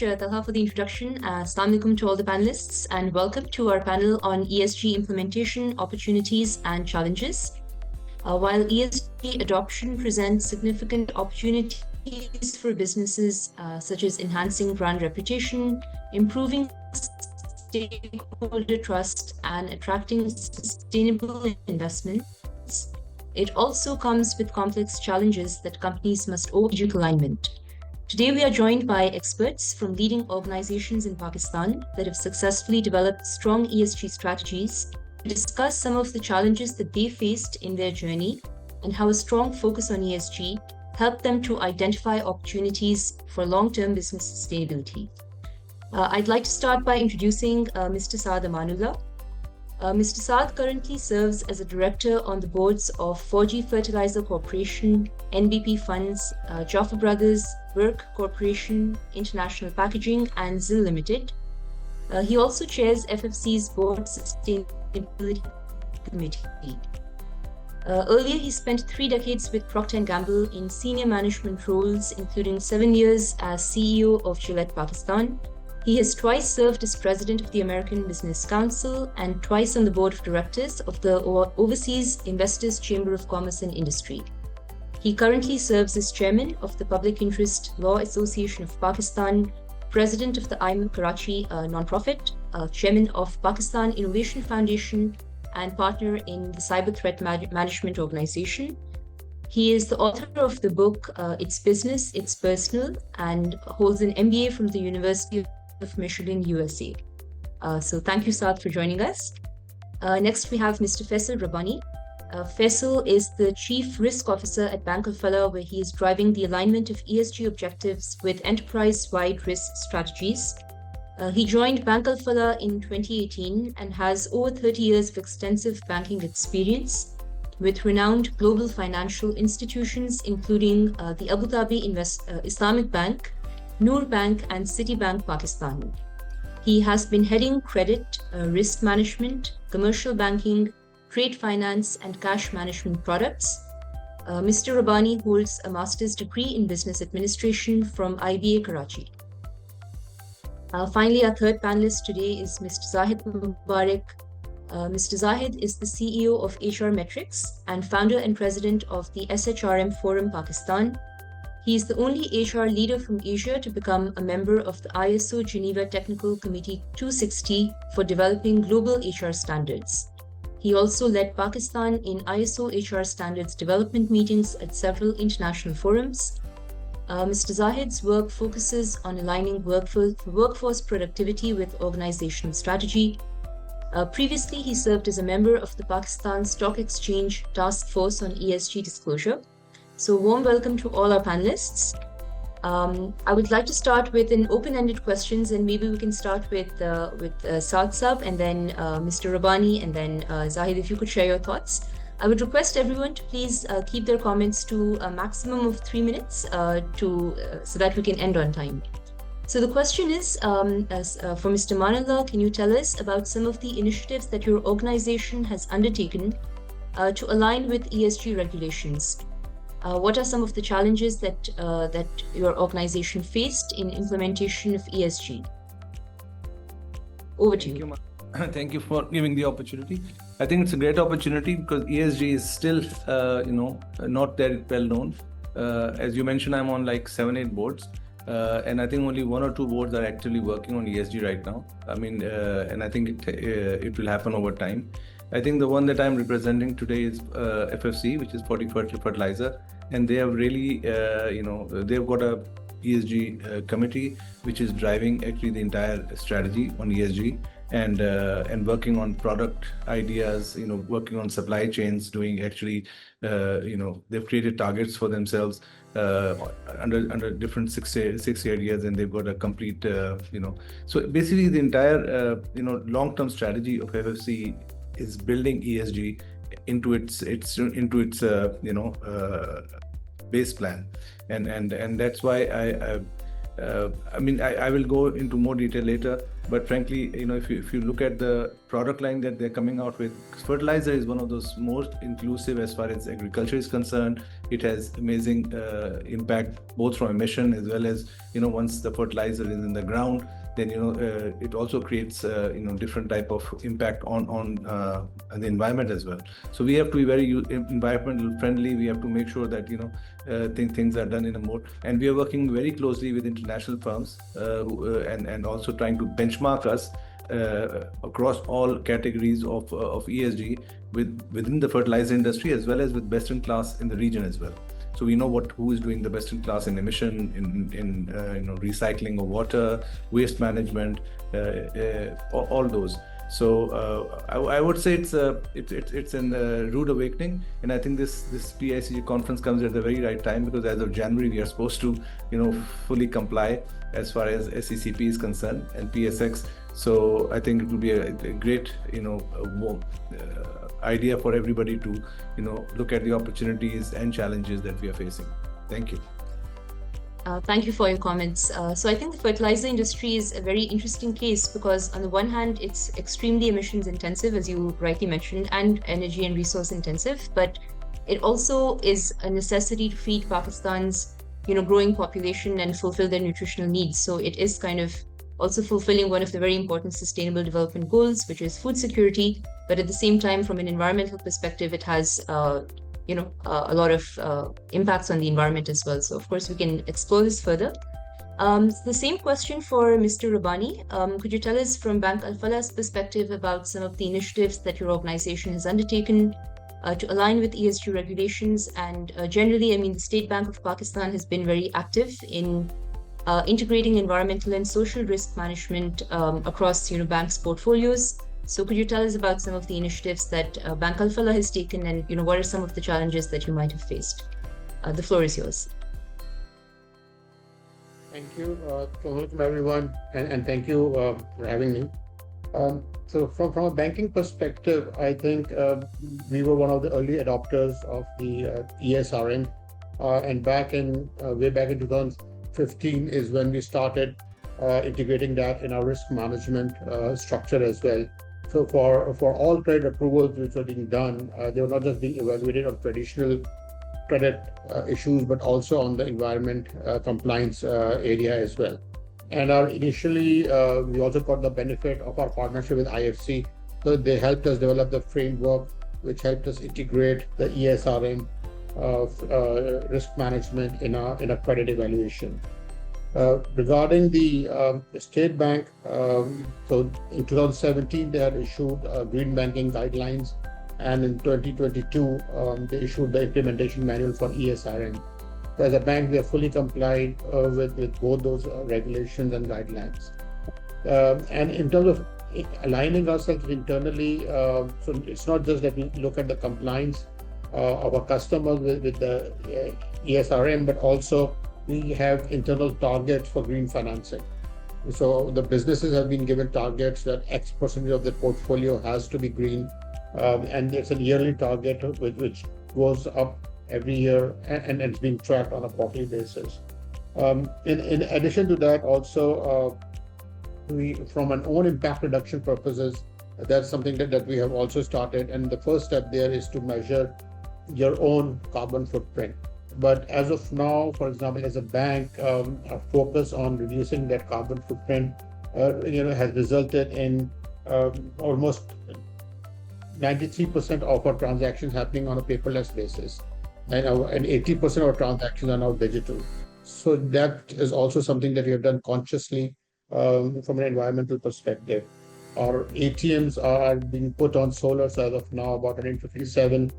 much, Talha, for the introduction. Assalamu alaikum to all the panelists, and welcome to our panel on ESG implementation, opportunities, and challenges. While ESG adoption presents significant opportunities for businesses, such as enhancing brand reputation, improving stakeholder trust, and attracting sustainable investments, it also comes with complex challenges that companies must overcome alignment. Today, we are joined by experts from leading organizations in Pakistan that have successfully developed strong ESG strategies to discuss some of the challenges that they faced in their journey and how a strong focus on ESG helped them to identify opportunities for long-term business sustainability. I'd like to start by introducing Mr. Saad Amanullah. Mr. Saad currently serves as a director on the boards of 4G Fertilizer Corporation, NBP Funds, Jaffa Brothers, Burke Corporation, International Packaging, and ZIL Limited. He also chairs FFC's Board Sustainability Committee. Earlier, he spent 3 decades with Procter & Gamble in senior management roles, including 7 years as CEO of Gillette Pakistan. He has twice served as president of the American Business Council and twice on the board of directors of the Overseas Investors Chamber of Commerce and Industry. He currently serves as chairman of the Public Interest Law Association of Pakistan, president of the IM Karachi nonprofit, chairman of Pakistan Innovation Foundation, and partner in the Cyber Threat Management Organization. He is the author of the book It's Business, It's Personal, and holds an MBA from the University of Michigan, USA. So thank you, Saad, for joining us. Next, we have Mr. Faisal Rabbani. Faisal is the Chief Risk Officer at Bank Al-Falah, where he is driving the alignment of ESG objectives with enterprise-wide risk strategies. He joined Bank Al-Falah in 2018 and has over 30 years of extensive banking experience with renowned global financial institutions, including the Abu Dhabi Islamic Bank, Noor Bank, and Citibank Pakistan. He has been heading credit, risk management, commercial banking, trade finance, and cash management products. Mr. Rabbani holds a master's degree in business administration from IBA Karachi. Finally, our third panelist today is Mr. Zahid Mubarak. Mr. Zahid is the CEO of HR Metrics and founder and president of the SHRM Forum Pakistan. He is the only HR leader from Asia to become a member of the ISO Geneva Technical Committee 260 for developing global HR standards. He also led Pakistan in ISO HR standards development meetings at several international forums. Mr. Zahid's work focuses on aligning workforce productivity with organizational strategy. Previously, he served as a member of the Pakistan Stock Exchange Task Force on ESG Disclosure. So warm welcome to all our panelists. I would like to start with an open-ended questions, and maybe we can start with Saad Saab, and then Mr. Rabbani, and then Zahid, if you could share your thoughts. I would request everyone to please keep their comments to a maximum of 3 minutes so that we can end on time. So the question is, for Mr. Manullah, can you tell us about some of the initiatives that your organization has undertaken to align with ESG regulations? What are some of the challenges that your organization faced in implementation of ESG? Over to you. Thank you for giving the opportunity. I think it's a great opportunity because ESG is still, not that well known. As you mentioned, I'm on like 7-8 boards, and I think only 1 or 2 boards are actively working on ESG right now. I mean, and I think it will happen over time. I think the one that I'm representing today is FFC, which is 40 Fertilizer, and they have really, they've got a ESG committee which is driving actually the entire strategy on ESG and working on product ideas, working on supply chains, doing actually, they've created targets for themselves under different six areas, and they've got a complete, so basically the entire, long-term strategy of FFC is building ESG into its base plan, and that's why I mean, I will go into more detail later, but frankly, if you look at the product line that they're coming out with, fertilizer is one of those most inclusive as far as agriculture is concerned. It has amazing impact both from emission as well as, once the fertilizer is in the ground, then it also creates different type of impact on the environment as well. So we have to be very environmental friendly. We have to make sure that things are done in a more, and we are working very closely with international firms and also trying to benchmark us across all categories of ESG within the fertilizer industry as well as with best in class in the region as well. So we know who is doing the best in class in emission, in recycling of water, waste management, all those. So I would say it's in a rude awakening, and I think this PICG conference comes at the very right time, because as of January we are supposed to fully comply as far as SECP is concerned and PSX. So I think it will be a great idea for everybody to look at the opportunities and challenges that we are facing. Thank you. Thank you for your comments. So I think the fertilizer industry is a very interesting case, because on the one hand, it's extremely emissions intensive, as you rightly mentioned, and energy and resource intensive, but it also is a necessity to feed Pakistan's growing population and fulfill their nutritional needs. So it is kind of also fulfilling one of the very important sustainable development goals, which is food security. But at the same time, from an environmental perspective, it has a lot of impacts on the environment as well. So of course, we can explore this further. The same question for Mr. Rabbani. Could you tell us from Bank Al Falah's perspective about some of the initiatives that your organization has undertaken to align with ESG regulations? And generally, I mean, the State Bank of Pakistan has been very active in integrating environmental and social risk management across banks' portfolios. So could you tell us about some of the initiatives that Bank Al Falah has taken, and what are some of the challenges that you might have faced? The floor is yours. Thank you. Welcome everyone, and thank you for having me. So from a banking perspective, I think we were one of the early adopters of the ESRM, and way back in 2015 is when we started integrating that in our risk management structure as well. So for all credit approvals which were being done, they were not just being evaluated on traditional credit issues, but also on the environment compliance area as well. And initially, we also got the benefit of our partnership with IFC. So they helped us develop the framework, which helped us integrate the ESRM risk management in a credit evaluation. Regarding the State Bank, so in 2017, they had issued green banking guidelines, and in 2022, they issued the implementation manual for ESRM. So as a bank, we are fully complied with both those regulations and guidelines. And in terms of aligning ourselves internally, so it's not just that we look at the compliance of our customers with the ESRM, but also we have internal targets for green financing. So the businesses have been given targets that X percentage of their portfolio has to be green, and it's a yearly target which goes up every year, and it's being tracked on a quarterly basis. In addition to that, also we, from an own impact reduction purposes, that's something that we have also started. And the first step there is to measure your own carbon footprint. But as of now, for example, as a bank, our focus on reducing that carbon footprint, has resulted in almost 93% of our transactions happening on a paperless basis, and 80% of our transactions are now digital. So that is also something that we have done consciously from an environmental perspective. Our ATMs are being put on solar. So as of now, about 157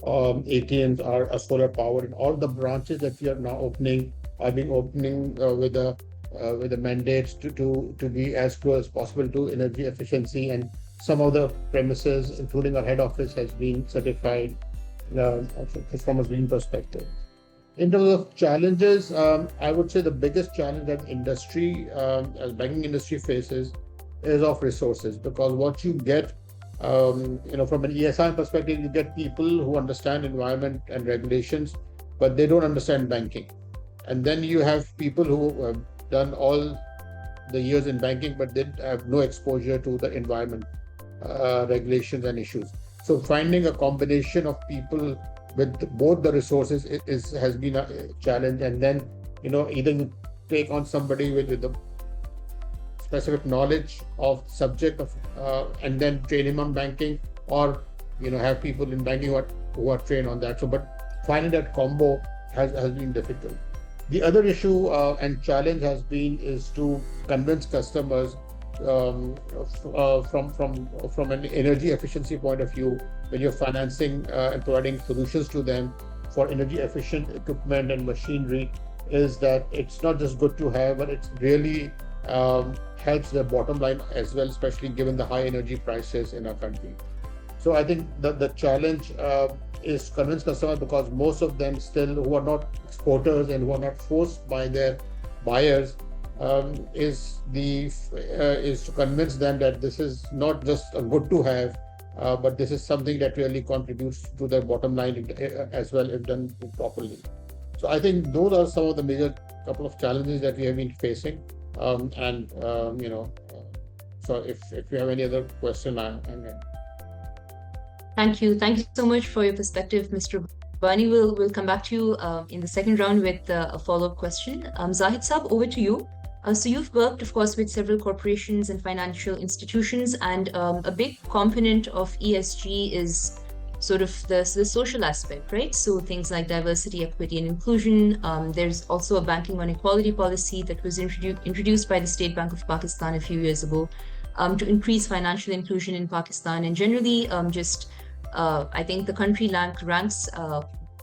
ATMs are solar powered, and all the branches that we are now opening are being opening with the mandates to be as close as possible to energy efficiency. And some of the premises, including our head office, has been certified from a green perspective. In terms of challenges, I would say the biggest challenge that industry, as banking industry faces, is of resources, because what you get from an ESI perspective, you get people who understand environment and regulations, but they don't understand banking. And then you have people who done all the years in banking, but did have no exposure to the environment, regulations and issues. So finding a combination of people with both the resources has been a challenge. And then, either you take on somebody with the specific knowledge of subject of and then train him on banking, or have people in banking who are trained on that. So, but finding that combo has been difficult. The other issue and challenge is to convince customers from an energy efficiency point of view, when you're financing and providing solutions to them for energy efficient equipment and machinery, is that it's not just good to have, but it's really helps their bottom line as well, especially given the high energy prices in our country. So I think the challenge is convince customers, because most of them still who are not exporters and who are not forced by their buyers, is to convince them that this is not just a good to have, but this is something that really contributes to their bottom line as well, if done properly. So I think those are some of the major couple of challenges that we have been facing. So if you have any other question, I'm in. Thank you so much for your perspective, Mr. Bani. We'll come back to you in the second round with a follow-up question. Zahid Saab, over to you. So you've worked, of course, with several corporations and financial institutions, and a big component of ESG is sort of the social aspect, right? So things like diversity, equity, and inclusion. There's also a banking on equality policy that was introduced by the State Bank of Pakistan a few years ago to increase financial inclusion in Pakistan. And generally, I think the country ranks,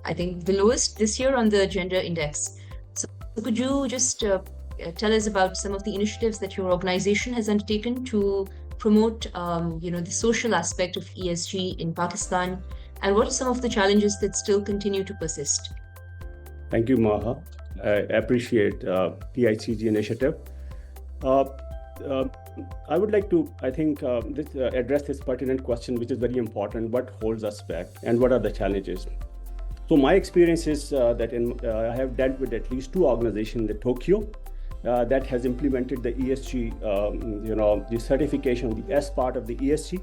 I think, the lowest this year on the gender index. So could you just tell us about some of the initiatives that your organization has undertaken to promote, the social aspect of ESG in Pakistan, and what are some of the challenges that still continue to persist? Thank you, Maha. I appreciate PICG initiative. I would like to, address this pertinent question, which is very important. What holds us back and what are the challenges? So my experience is that I have dealt with at least two organizations in Tokyo that has implemented the ESG, the certification, the S part of the ESG.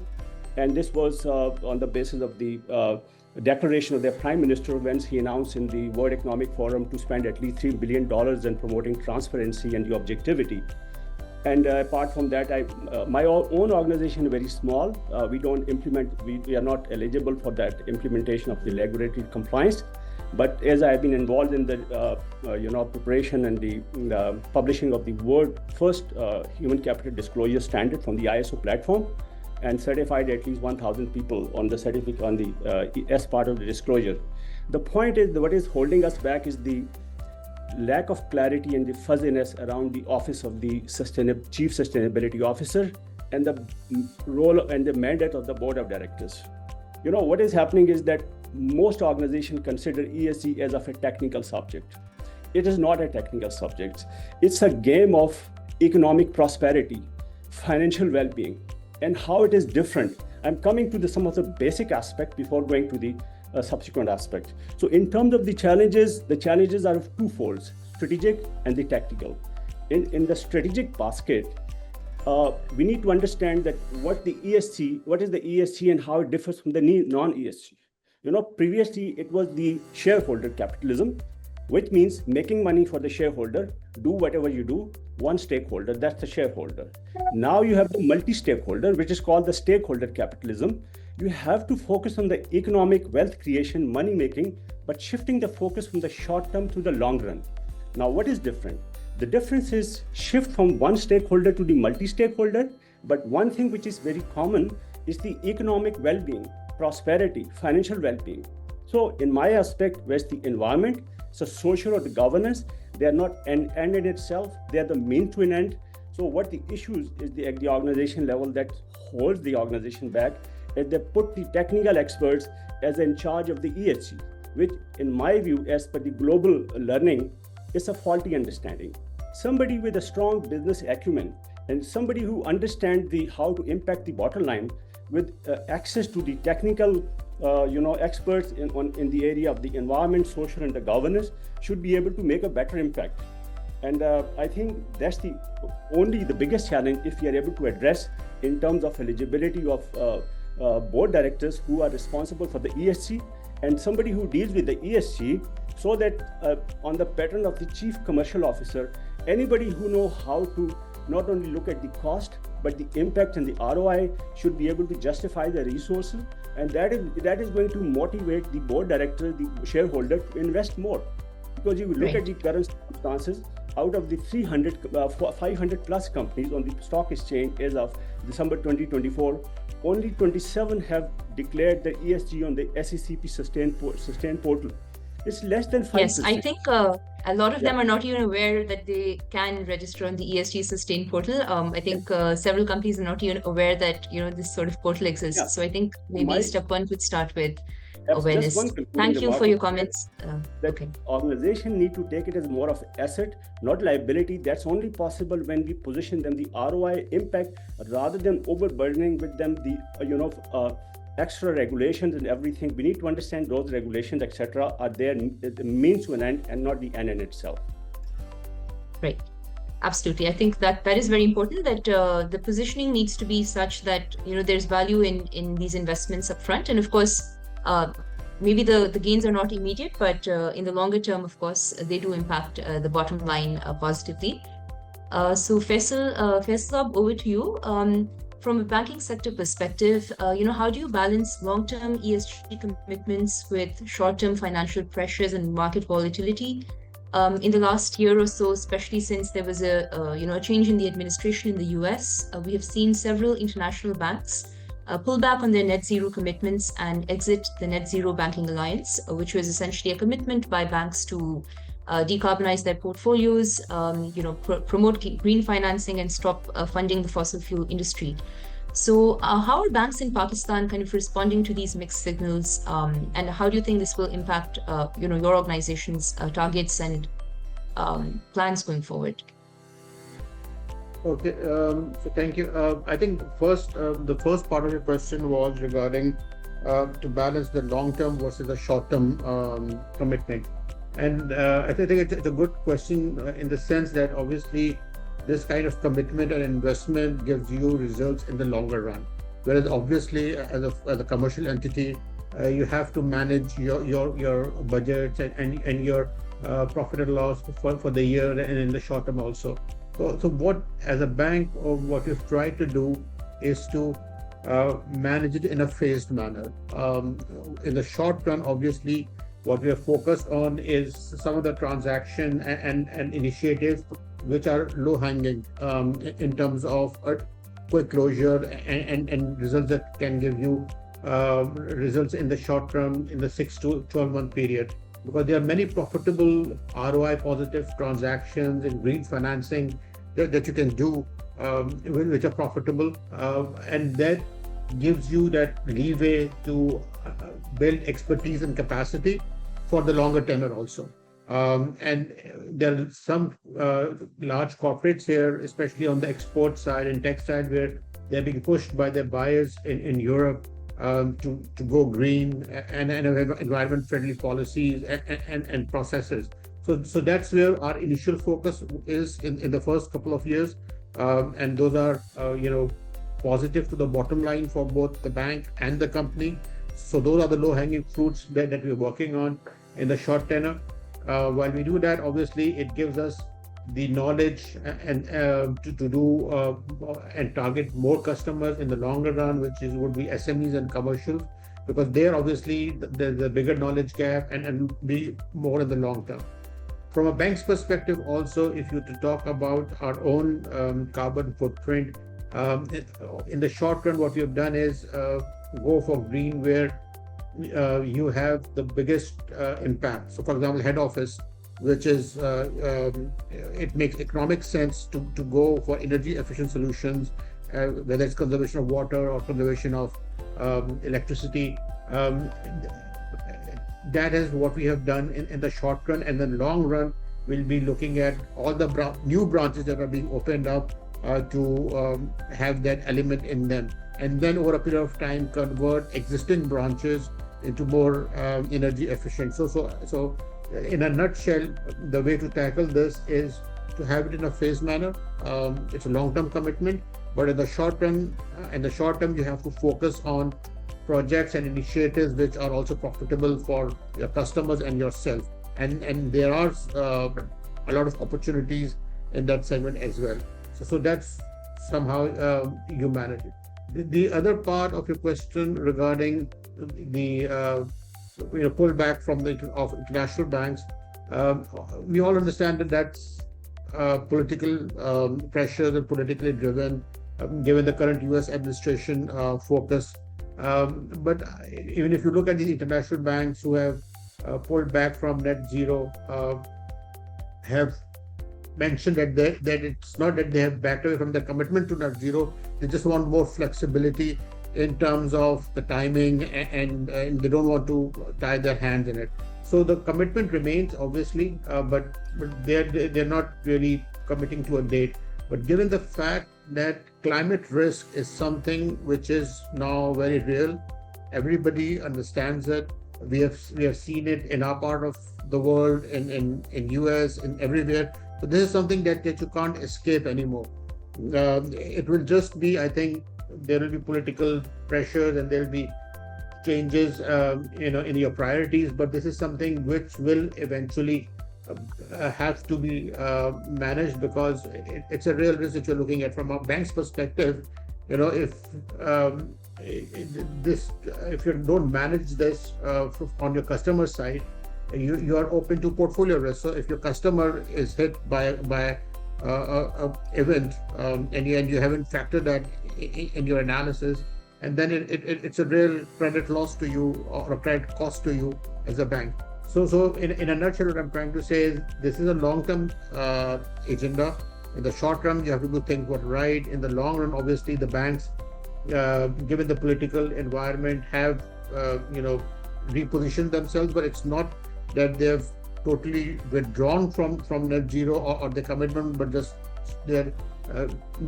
And this was on the basis of the declaration of their prime minister when he announced in the World Economic Forum to spend at least $3 billion in promoting transparency and the objectivity. And apart from that, my own organization is very small. We don't implement, we are not eligible for that implementation of the regulatory compliance. But as I have been involved in the preparation and the publishing of the world first human capital disclosure standard from the ISO platform, and certified at least 1,000 people on the certificate on the S part of the disclosure. The point is that what is holding us back is the lack of clarity and the fuzziness around the office of the Chief Sustainability Officer and the role and the mandate of the Board of Directors. What is happening is that most organizations consider ESG as of a technical subject. It is not a technical subject. It's a game of economic prosperity, financial well-being, and how it is different. I'm coming to some of the basic aspects before going to the subsequent aspect. So in terms of the challenges are of two folds, strategic and the tactical. In the strategic basket, we need to understand that what is the ESG and how it differs from the non-ESG. Previously it was the shareholder capitalism, which means making money for the shareholder, do whatever you do, one stakeholder, that's the shareholder. Now you have the multi-stakeholder, which is called the stakeholder capitalism. You have to focus on the economic wealth creation, money making, but shifting the focus from the short term to the long run. Now, what is different? The difference is shift from one stakeholder to the multi-stakeholder, but one thing which is very common is the economic well-being, prosperity, financial well-being. So in my aspect, where's the environment, so social or the governance, they are not an end in itself, they are the mean to an end. So what the issues is the organization level that holds the organization back, is they put the technical experts as in charge of the ESG, which in my view, as per the global learning, is a faulty understanding. Somebody with a strong business acumen and somebody who understands how to impact the bottom line with access to the technical experts in the area of the environment, social, and the governance should be able to make a better impact. And I think that's the biggest challenge if we are able to address in terms of eligibility of board directors who are responsible for the ESG and somebody who deals with the ESG, so that on the pattern of the chief commercial officer, anybody who know how to not only look at the cost but the impact and the ROI should be able to justify the resources, and that is going to motivate the board director, the shareholder, to invest more. Because you look at the current circumstances, out of the 500 plus companies on the stock exchange as of December 2024, only 27 have declared the ESG on the SECP Sustain portal. It's less than 5%. Yes, I think a lot of them are not even aware that they can register on the ESG Sustain portal. I think several companies are not even aware that this sort of portal exists. Yeah. So I think maybe step one could start with That's awareness. just one Thank you for your comments. That organization need to take it as more of asset, not liability. That's only possible when we position them the ROI impact, rather than overburdening with them the extra regulations and everything. We need to understand those regulations, etc., are there the means to an end and not the end in itself. Right. Absolutely. I think that is very important, that the positioning needs to be such that there's value in these investments up front. And of course, maybe the gains are not immediate, but in the longer term, of course, they do impact the bottom line positively. So Faisal, over to you. From a banking sector perspective, how do you balance long-term ESG commitments with short-term financial pressures and market volatility? In the last year or so, especially since there was a change in the administration in the US, we have seen several international banks pull back on their net zero commitments and exit the Net Zero Banking Alliance, which was essentially a commitment by banks to decarbonize their portfolios, promote green financing and stop funding the fossil fuel industry. So how are banks in Pakistan kind of responding to these mixed signals, and how do you think this will impact your organization's targets and plans going forward? Okay, so thank you. I think the first part of your question was regarding to balance the long-term versus the short-term commitment. And I think it's a good question in the sense that obviously this kind of commitment and investment gives you results in the longer run. Whereas obviously as a commercial entity, you have to manage your budgets and your profit and loss for the year and in the short term also. So what, as a bank, or what we've tried to do is to manage it in a phased manner. In the short run, obviously, what we are focused on is some of the transaction and initiatives which are low-hanging in terms of a quick closure and results that can give you results in the short term, in the 6 to 12-month period. Because there are many profitable ROI positive transactions in green financing that you can do which are profitable, and that gives you that leeway to build expertise and capacity for the longer tenure also. And there are some large corporates here, especially on the export side and tech side, where they're being pushed by their buyers in Europe to go green and environment friendly policies and processes. So that's where our initial focus is in the first couple of years, and those are positive to the bottom line for both the bank and the company. So those are the low-hanging fruits that we're working on in the short tenor. While we do that, obviously it gives us the knowledge and to do and target more customers in the longer run, which would be SMEs and commercials, because there obviously there's a bigger knowledge gap and be more in the long term. From a bank's perspective also, if you to talk about our own carbon footprint, in the short run, what we have done is go for green where you have the biggest impact. So for example, head office, which is it makes economic sense to go for energy efficient solutions, whether it's conservation of water or conservation of electricity. That is what we have done in the short run. And then long run, we'll be looking at all the new branches that are being opened up to have that element in them, and then over a period of time convert existing branches into more energy efficient. So in a nutshell, the way to tackle this is to have it in a phased manner. It's a long-term commitment, but in the short term, you have to focus on projects and initiatives which are also profitable for your customers and yourself. And there are a lot of opportunities in that segment as well. So that's somehow you manage it. The other part of your question regarding the pullback from of international banks, we all understand that that's political pressures and politically driven, given the current U.S. administration focus. But even if you look at these international banks who have pulled back from net zero, have mentioned that it's not that they have backed away from their commitment to net zero, they just want more flexibility in terms of the timing, and they don't want to tie their hands in it. So the commitment remains, obviously, but they're not really committing to a date. But given the fact that climate risk is something which is now very real, everybody understands it. We have seen it in our part of the world, in US, and everywhere. So this is something that you can't escape anymore. It will just be, I think, there will be political pressures and there will be changes, in your priorities. But this is something which will eventually have to be managed, because it's a real risk that you're looking at from a bank's perspective. If you don't manage this on your customer side, you are open to portfolio risk. So if your customer is hit by a event, and you haven't factored that in your analysis, and then it's a real credit loss to you, or a credit cost to you as a bank. So in a nutshell, what I'm trying to say is this is a long-term agenda. In the short term, you have to do things what right. In the long run, obviously, the banks, given the political environment, have repositioned themselves, but it's not that they've totally withdrawn from net zero or the commitment, but just they're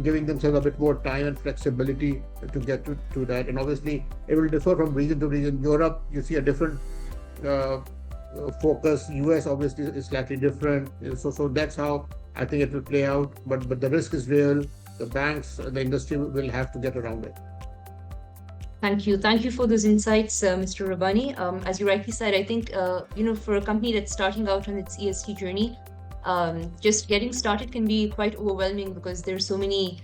giving themselves a bit more time and flexibility to get to that. And obviously, it will differ from region to region. Europe, you see a different focus. US obviously is slightly different. So that's how I think it will play out. But the risk is real. The banks, the industry will have to get around it. Thank you. Thank you for those insights, Mr. Rabbani. As you rightly said, I think, for a company that's starting out on its ESG journey, just getting started can be quite overwhelming because there's so many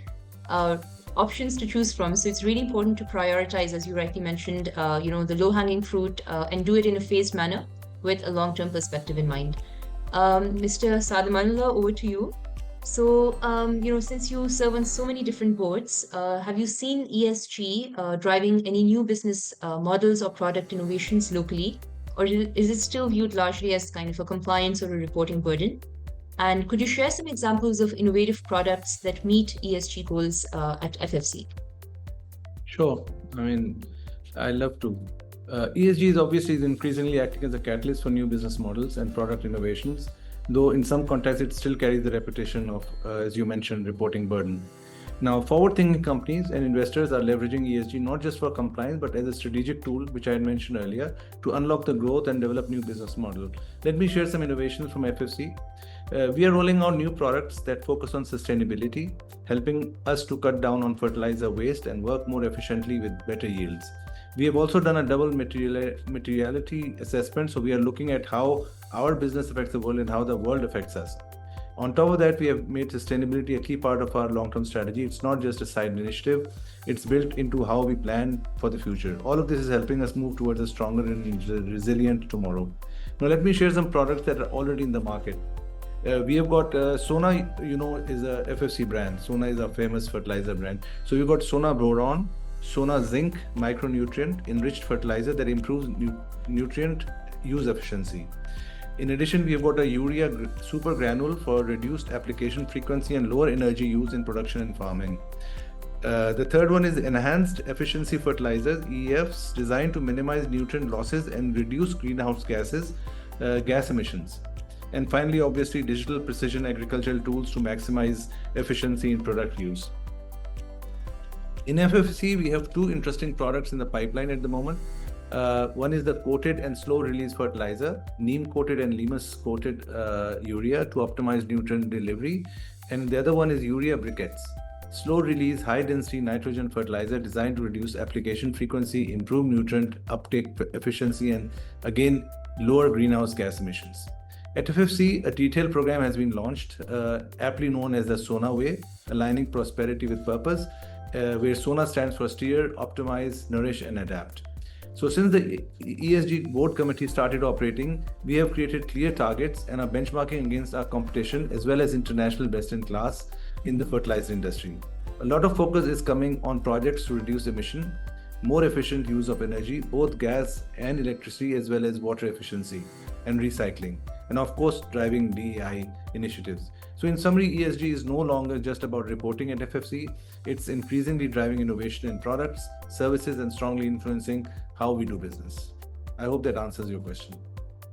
options to choose from. So it's really important to prioritize, as you rightly mentioned, the low-hanging fruit, and do it in a phased manner with a long-term perspective in mind. Mr. Sadamanullah, over to you. So, since you serve on so many different boards, have you seen ESG driving any new business models or product innovations locally? Or is it still viewed largely as kind of a compliance or a reporting burden? And could you share some examples of innovative products that meet ESG goals at FFC? Sure. I love to. ESG is obviously increasingly acting as a catalyst for new business models and product innovations, though in some contexts it still carries the reputation of, as you mentioned, reporting burden. Now, forward-thinking companies and investors are leveraging ESG not just for compliance, but as a strategic tool, which I had mentioned earlier, to unlock the growth and develop new business models. Let me share some innovations from FFC. We are rolling out new products that focus on sustainability, helping us to cut down on fertilizer waste and work more efficiently with better yields. We have also done a double materiality assessment, so we are looking at how our business affects the world and how the world affects us. On top of that, we have made sustainability a key part of our long-term strategy. It's not just a side initiative, it's built into how we plan for the future. All of this is helping us move towards a stronger and resilient tomorrow. Now, let me share some products that are already in the market. We have got Sona, is a FFC brand. Sona is a famous fertilizer brand. So we've got Sona Boron, Sona Zinc micronutrient enriched fertilizer that improves nutrient use efficiency. In addition, we have got a urea super granule for reduced application frequency and lower energy use in production and farming. The third one is enhanced efficiency fertilizers, EFs, designed to minimize nutrient losses and reduce greenhouse gas emissions. And finally, obviously, digital precision agricultural tools to maximize efficiency in product use. In FFC, we have two interesting products in the pipeline at the moment. One is the coated and slow release fertilizer, neem coated and limus coated urea to optimize nutrient delivery. And the other one is urea briquettes, slow release high density nitrogen fertilizer designed to reduce application frequency, improve nutrient uptake efficiency, and again lower greenhouse gas emissions. At FFC, a detailed program has been launched, aptly known as the SONA way, aligning prosperity with purpose, where SONA stands for steer, optimize, nourish, and adapt. So since the ESG board committee started operating, we have created clear targets and are benchmarking against our competition as well as international best in class in the fertilizer industry. A lot of focus is coming on projects to reduce emission, more efficient use of energy, both gas and electricity, as well as water efficiency and recycling, and of course driving DEI initiatives. So in summary, ESG is no longer just about reporting at FFC, it's increasingly driving innovation in products, services, and strongly influencing how we do business. I hope that answers your question.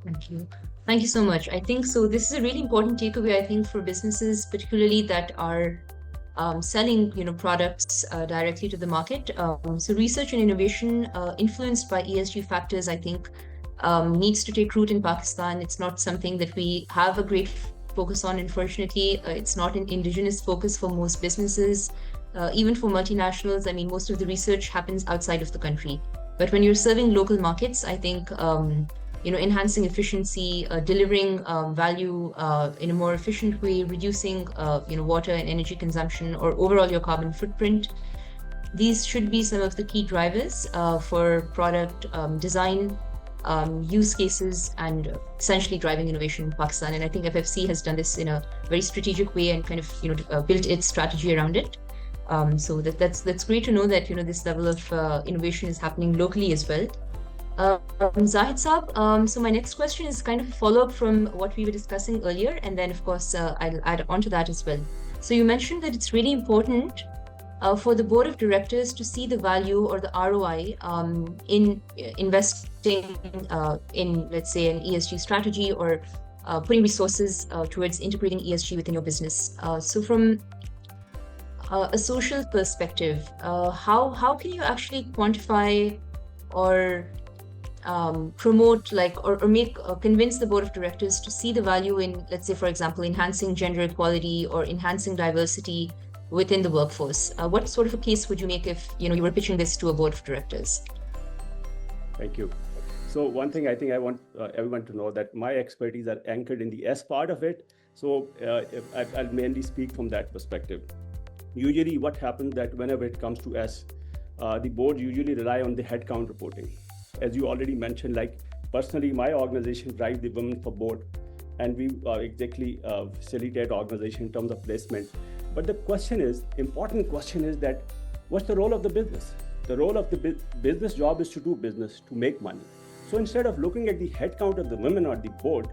Thank you. Thank you so much. I think so. This is a really important takeaway, I think, for businesses, particularly that are selling, products directly to the market. So research and innovation influenced by ESG factors, I think, needs to take root in Pakistan. It's not something that we have a great focus on, unfortunately. It's not an indigenous focus for most businesses, even for multinationals. I mean, most of the research happens outside of the country. But when you're serving local markets, I think, enhancing efficiency, delivering value in a more efficient way, reducing, water and energy consumption, or overall your carbon footprint, these should be some of the key drivers for product design, use cases, and essentially driving innovation in Pakistan. And I think FFC has done this in a very strategic way and kind of, built its strategy around it. So that's great to know that, this level of innovation is happening locally as well. Zahid Saab, so my next question is kind of a follow-up from what we were discussing earlier, and then of course I'll add on to that as well. So you mentioned that it's really important for the board of directors to see the value or the ROI in investing in, let's say, an ESG strategy, or putting resources towards integrating ESG within your business. So from a social perspective, how can you actually quantify or promote, or make convince the board of directors to see the value in, let's say, for example, enhancing gender equality or enhancing diversity within the workforce? What sort of a case would you make if you were pitching this to a board of directors? Thank you. So one thing I think I want everyone to know, that my expertise are anchored in the S part of it. So I'll mainly speak from that perspective. Usually what happens that whenever it comes to S, the board usually rely on the headcount reporting. As you already mentioned, like personally, my organization drive the Women for Board, and we exactly facilitate organization in terms of placement. But the important question is that what's the role of the business? The role of the business job is to do business, to make money. So instead of looking at the headcount of the women or the board,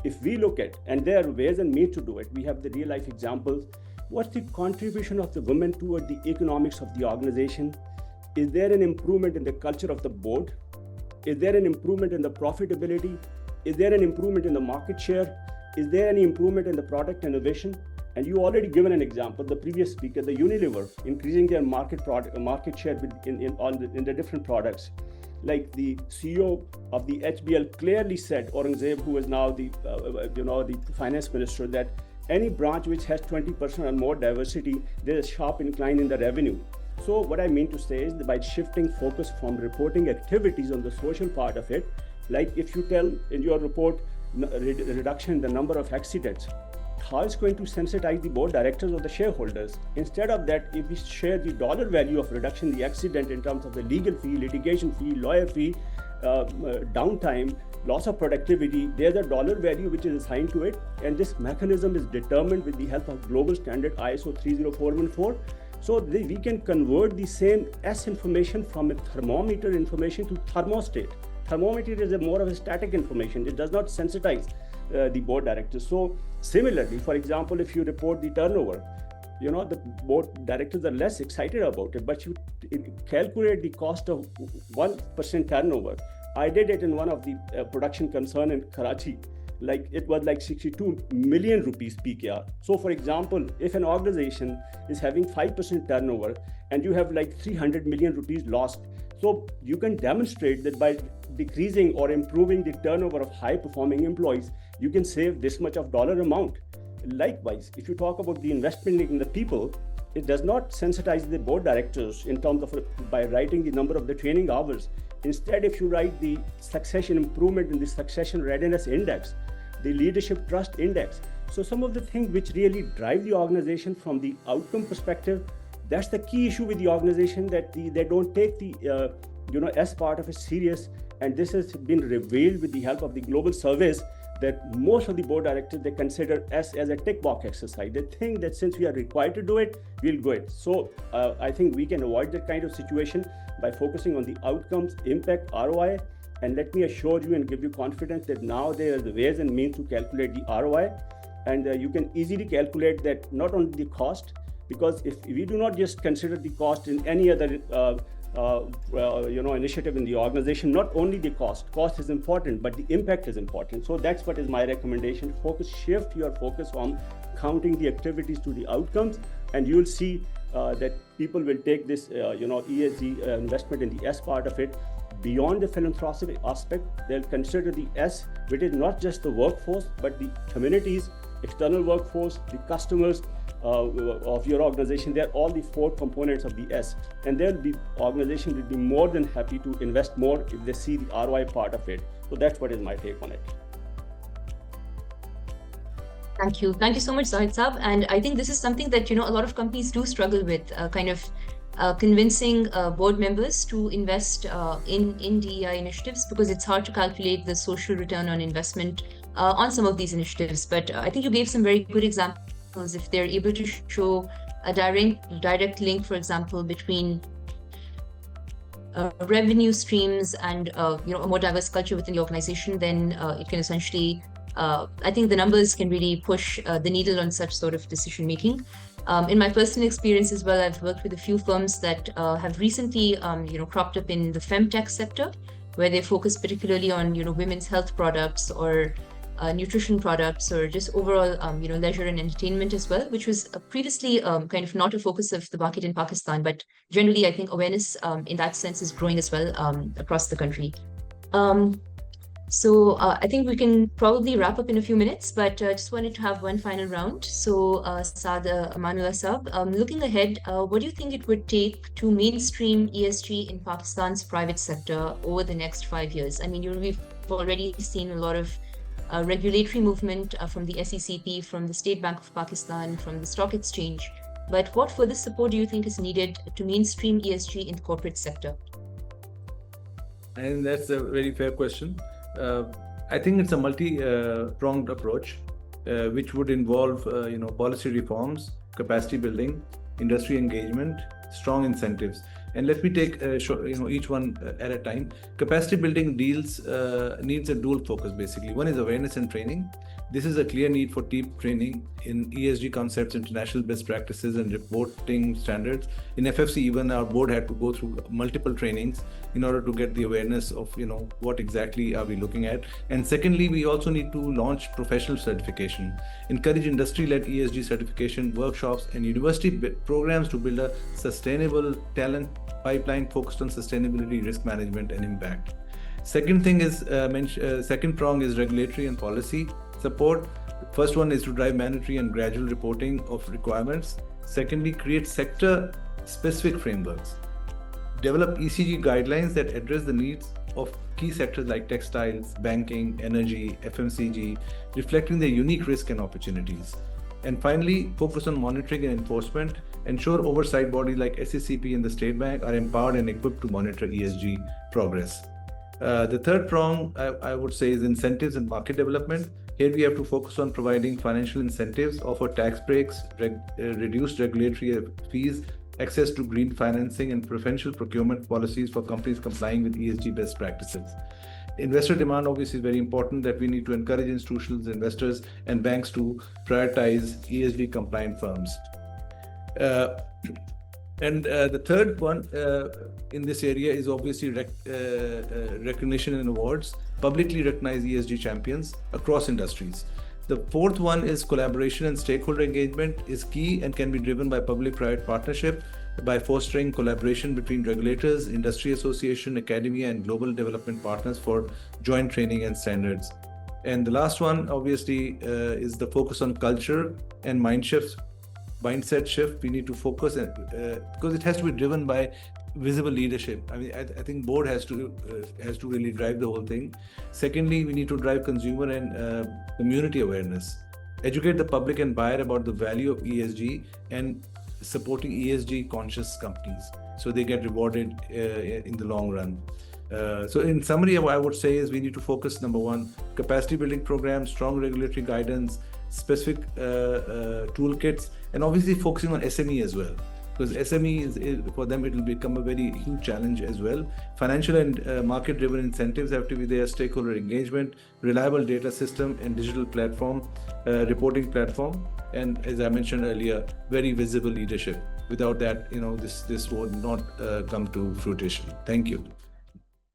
if we look at, and there are ways and means to do it, we have the real life examples. What's the contribution of the women toward the economics of the organization? Is there an improvement in the culture of the board? Is there an improvement in the profitability? Is there an improvement in the market share? Is there any improvement in the product innovation? And you already given an example, the previous speaker, the Unilever, increasing their market share in the different products. Like the CEO of the HBL clearly said, Aurangzeb, who is now the finance minister, that any branch which has 20% or more diversity, there is a sharp incline in the revenue. So what I mean to say is that by shifting focus from reporting activities on the social part of it, like if you tell in your report reduction in the number of accidents, how is going to sensitize the board directors or the shareholders? Instead of that, if we share the dollar value of reduction in the accident in terms of the legal fee, litigation fee, lawyer fee, downtime, loss of productivity, there's a dollar value which is assigned to it, and this mechanism is determined with the help of global standard ISO 30414. So we can convert the same S information from a thermometer information to thermostat. Thermometer is more of a static information. It does not sensitize the board directors. So similarly, for example, if you report the turnover, the board directors are less excited about it, but you calculate the cost of 1% turnover. I did it in one of the production concern in Karachi. Like it was like 62 million rupees peak year. So for example, if an organization is having 5% turnover and you have like 300 million rupees lost, So you can demonstrate that by decreasing or improving the turnover of high performing employees, you can save this much of dollar amount. Likewise, if you talk about the investment in the people, it does not sensitize the board directors in terms of by writing the number of the training hours. Instead, if you write the succession improvement in the succession readiness index, the leadership trust index. So some of the things which really drive the organization from the outcome perspective, that's the key issue with the organization, that they don't take the S part of it serious. And this has been revealed with the help of the global surveys, that most of the board directors, they consider S as a tick box exercise. They think that since we are required to do it, we'll do it. So I think we can avoid that kind of situation by focusing on the outcomes, impact, ROI. And let me assure you and give you confidence that now there are the ways and means to calculate the ROI. And you can easily calculate that not only the cost, because if we do not just consider the cost in any other initiative in the organization, not only the cost is important, but the impact is important. So that's what is my recommendation. Shift your focus on counting the activities to the outcomes, and you will see that people will take this ESG investment in the S part of it beyond the philanthropic aspect. They'll consider the S, which is not just the workforce, but the communities, external workforce, the customers of your organization. They're all the 4 components of the S, and the organization will be more than happy to invest more if they see the ROI part of it. So that's what is my take on it. Thank you so much, Zahid Saab. And I think this is something that a lot of companies do struggle with, convincing board members to invest in DEI initiatives, because it's hard to calculate the social return on investment on some of these initiatives. But I think you gave some very good examples. If they're able to show a direct link, for example, between revenue streams and a more diverse culture within the organization, then it can essentially, I think the numbers can really push the needle on such sort of decision making. In my personal experience as well, I've worked with a few firms that have recently cropped up in the femtech sector, where they focus particularly on women's health products or nutrition products, or just overall leisure and entertainment as well, which was previously kind of not a focus of the market in Pakistan, but generally I think awareness in that sense is growing as well across the country. So I think we can probably wrap up in a few minutes, but just wanted to have one final round. So Saad Amanullah Saab, looking ahead, what do you think it would take to mainstream ESG in Pakistan's private sector over the next 5 years? I mean, we've already seen a lot of regulatory movement from the SECP, from the State Bank of Pakistan, from the stock exchange. But what further support do you think is needed to mainstream ESG in the corporate sector? And that's a very fair question. I think it's a multi-pronged approach, which would involve, policy reforms, capacity building, industry engagement, strong incentives. And let me take each one at a time. Capacity building needs a dual focus, basically. One is awareness and training. This is a clear need for deep training in ESG concepts, international best practices, and reporting standards. In FFC, even our board had to go through multiple trainings in order to get the awareness of what exactly are we looking at. And secondly, we also need to launch professional certification, encourage industry-led ESG certification workshops and university programs to build a sustainable talent pipeline focused on sustainability, risk management, and impact. Second prong is regulatory and policy support. First one is to drive mandatory and gradual reporting of requirements. Secondly, create sector-specific frameworks. Develop ESG guidelines that address the needs of key sectors like textiles, banking, energy, FMCG, reflecting their unique risk and opportunities. And finally, focus on monitoring and enforcement. Ensure oversight bodies like SECP and the State Bank are empowered and equipped to monitor ESG progress. The third prong, I would say, is incentives and market development. Here we have to focus on providing financial incentives, offer tax breaks, reduced regulatory fees, access to green financing, and preferential procurement policies for companies complying with ESG best practices. Investor demand obviously is very important, that we need to encourage institutional investors and banks to prioritize ESG compliant firms. And the third one in this area is obviously recognition and awards, publicly recognize ESG champions across industries. The fourth one is collaboration and stakeholder engagement is key and can be driven by public-private partnership. by fostering collaboration between regulators, industry association, academia, and global development partners for joint training and standards. And the last one, obviously, is the focus on culture and mindset shift. We need to focus because it has to be driven by visible leadership. I mean, I think board has to really drive the whole thing. Secondly, we need to drive consumer and community awareness, educate the public and buyer about the value of ESG, and supporting ESG conscious companies so they get rewarded in the long run. So in summary, what I would say is we need to focus, number one, capacity building programs, strong regulatory guidance, specific toolkits, and obviously focusing on SME as well. Because SME, for them, it will become a very huge challenge as well. Financial and market-driven incentives have to be there, stakeholder engagement, reliable data system and digital platform, reporting platform, and as I mentioned earlier, very visible leadership. Without that, this would not come to fruition. Thank you.